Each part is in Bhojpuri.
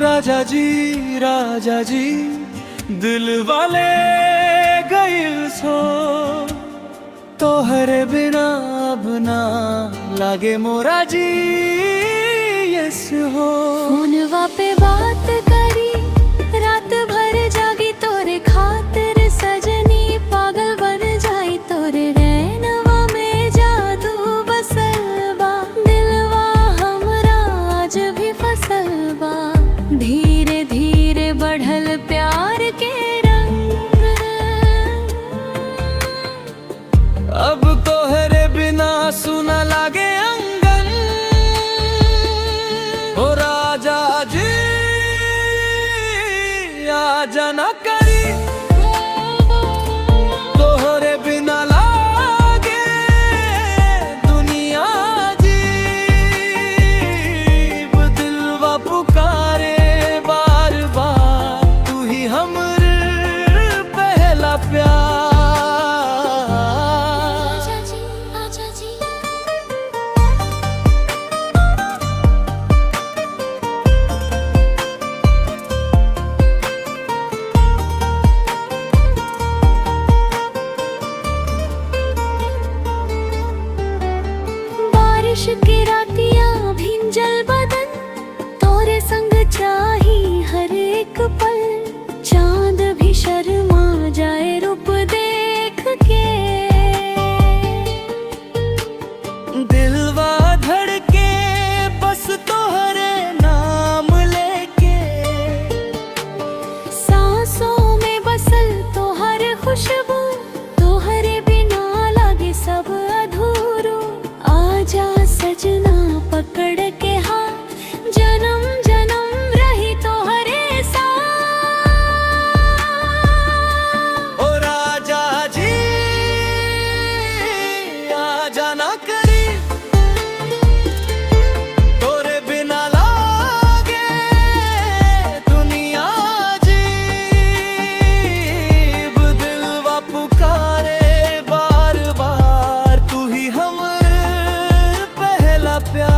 राजा जी दिल वाले गए सो तोहरे बिना बना लागे मोरा जी यस हो। फोनवा पे बात करी रात भर जागी तोरे खातिर सजनी पागल बन जाई तोरे रैनवा में जादू बसल बा दिलवा हमरा आज भी फसल बा धीरे धीरे बढ़ल प्यार के रंग अब तोहरे बिना सुना लागे अंगन ओ राजा जी आजा ना करी तोहरे बिना लागे दुनिया जी दिलवा पुकारे बार बार तू ही हमर पहला प्यार। बारिश के रातियां भिंजल बदन तोरे संग चाही हर एक पल चांद भी शर्मा जाए रूप देख के दिलवा धड़के बस तोहरे नाम लेके सांसों में बसल तोहर खुशबू तोहरे बिना लागे सब अधूरो आजा सजना पकड़ के हाथ जन्म जन्म रही तोहरे साथ ओ राजा जी आजा ना करी तोरे बिना लागे दुनिया जी दिलवा पुकारे बार बार तू ही हमर पहला प्यार।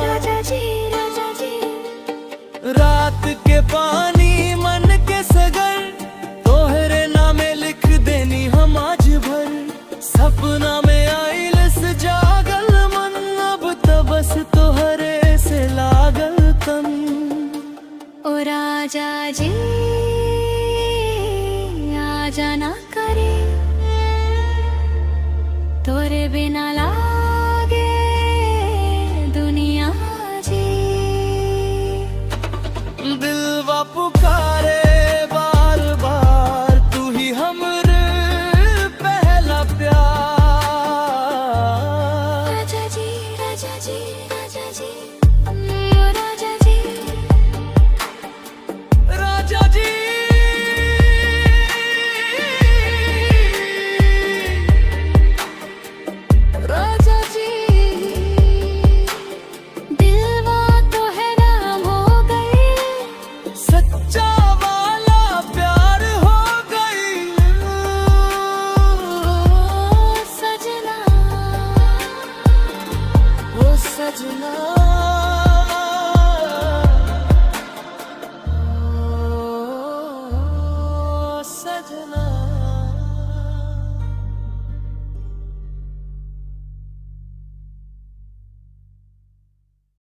राजा जी रात के पानी मन के सगर तोहरे नामे लिख देनी हम आज भर सपना में आइल से जागल मन अब तो बस तोहरे से लागल तन ओ राजा जी आजा ना करे तोरे बिना लागे दुनिया जी दिलवा पुकारे बार बार तू ही हमर पहला प्यार। राजा जी ओ राजा जी राजा जी राजा जी दिलवा तो है नाम हो गई सच्चा वाला प्यार हो गई सजना वो सजना